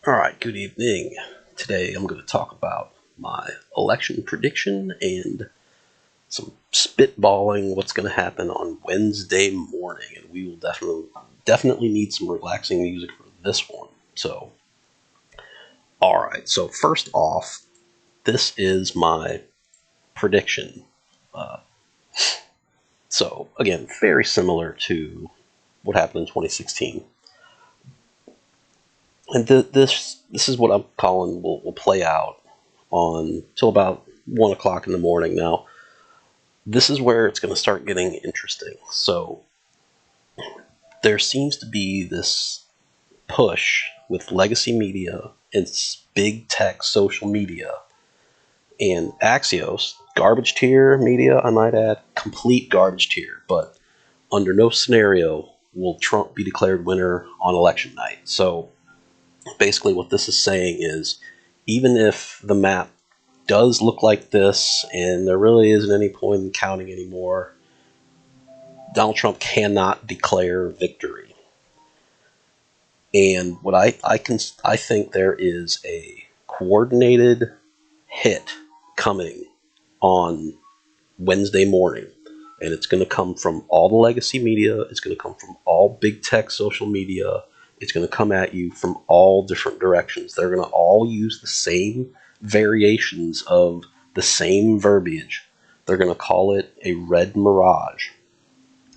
Alright, good evening. Today I'm going to talk about my election prediction and some spitballing what's going to happen on Wednesday morning. And we will definitely need some relaxing music for this one. So, alright, so first off, this is my prediction. So, again, very similar to what happened in 2016. And this is what I'm calling will play out on till about 1 o'clock in the morning. Now, this is where it's going to start getting interesting. So, there seems to be this push with legacy media and big tech social media and Axios, garbage tier media, I might add, complete garbage tier, but under no scenario will Trump be declared winner on election night. So, basically what this is saying is, even if the map does look like this and there really isn't any point in counting anymore, Donald Trump cannot declare victory. And what I think there is a coordinated hit coming on Wednesday morning, and it's going to come from all the legacy media. It's going to come from all big tech social media. It's going to come at you from all different directions. They're going to all use the same variations of the same verbiage. They're going to call it a red mirage.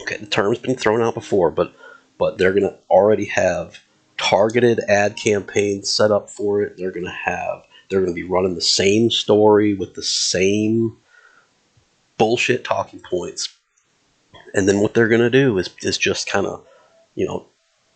Okay, the term's been thrown out before, but they're going to already have targeted ad campaigns set up for it. They're going to be running the same story with the same bullshit talking points. And then what they're going to do is just kind of,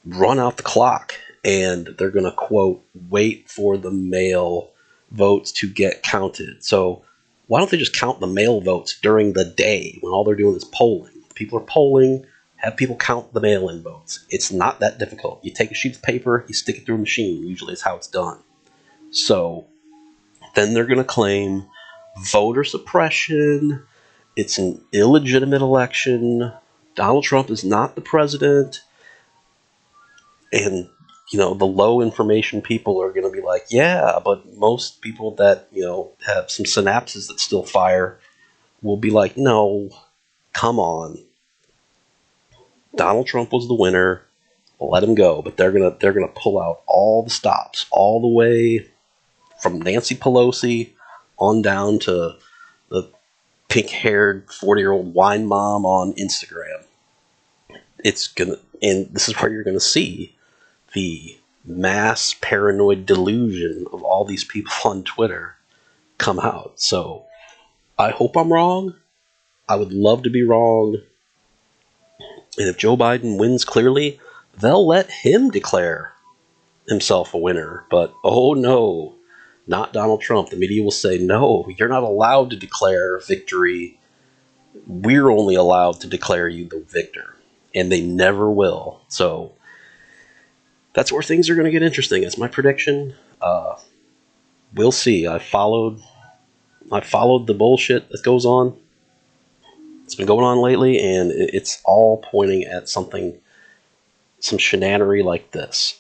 run out the clock, and they're going to, quote, wait for the mail votes to get counted. So why don't they just count the mail votes during the day when all they're doing is polling? If people are polling, have people count the mail-in votes. It's not that difficult. You take a sheet of paper, you stick it through a machine. Usually it's how it's done. So then they're going to claim voter suppression. It's an illegitimate election. Donald Trump is not the president. And, the low information people are going to be like, yeah, but most people that, have some synapses that still fire will be like, no, come on. Donald Trump was the winner. Let him go. But they're gonna pull out all the stops, all the way from Nancy Pelosi on down to the pink-haired 40-year-old wine mom on Instagram. And this is where you're gonna see the mass paranoid delusion of all these people on Twitter come out. So I hope I'm wrong. I would love to be wrong. And if Joe Biden wins clearly, they'll let him declare himself a winner. But oh no, not Donald Trump. The media will say, no, you're not allowed to declare victory. We're only allowed to declare you the victor. And they never will. So that's where things are going to get interesting. It's my prediction. We'll see. I followed the bullshit that goes on. It's been going on lately, and it's all pointing at some shenanery like this.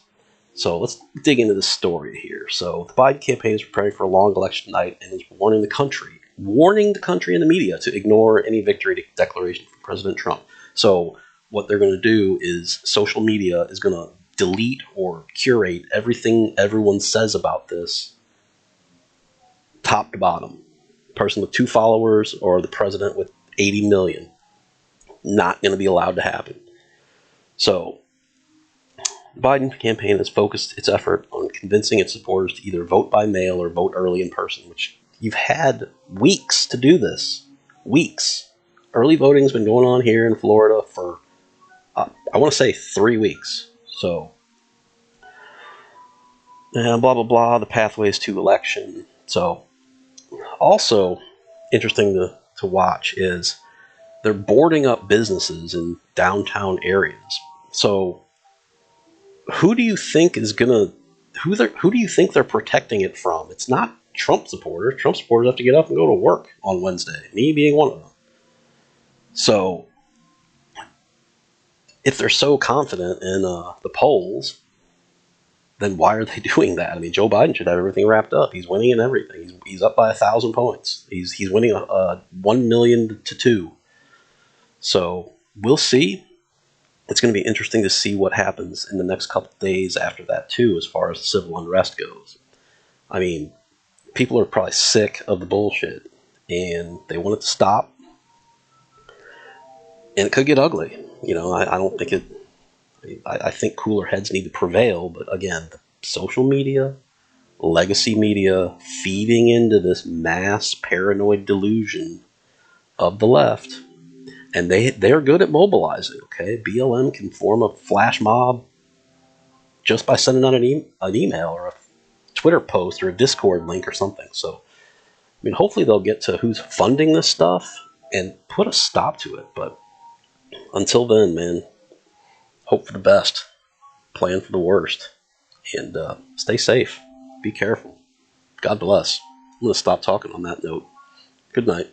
So let's dig into the story here. So the Biden campaign is preparing for a long election night and is warning the country and the media to ignore any victory declaration from President Trump. So what they're going to do is social media is going to delete or curate everything everyone says about this, top to bottom. Person with 2 followers or the president with 80 million. Not going to be allowed to happen. So the Biden campaign has focused its effort on convincing its supporters to either vote by mail or vote early in person, which you've had weeks to do this. Weeks. Early voting's been going on here in Florida for, I want to say 3 weeks. So, and blah, blah, blah, the pathways to election. So, also interesting to watch is they're boarding up businesses in downtown areas. So who do you think they're protecting it from? It's not Trump supporters. Trump supporters have to get up and go to work on Wednesday, me being one of them. So if they're so confident in the polls, then why are they doing that? I mean, Joe Biden should have everything wrapped up. He's winning in everything. He's up by 1,000 points. He's winning 1,000,000 to 2. So we'll see. It's going to be interesting to see what happens in the next couple of days after that too, as far as civil unrest goes. I mean, people are probably sick of the bullshit, and they want it to stop. And it could get ugly. You know, I don't think it. I think cooler heads need to prevail, but again, social media, legacy media, feeding into this mass paranoid delusion of the left, and they're good at mobilizing. Okay, BLM can form a flash mob just by sending out an email or a Twitter post or a Discord link or something. So, I mean, hopefully they'll get to who's funding this stuff and put a stop to it. But until then, man, hope for the best, plan for the worst, and stay safe. Be careful. God bless. I'm going to stop talking on that note. Good night.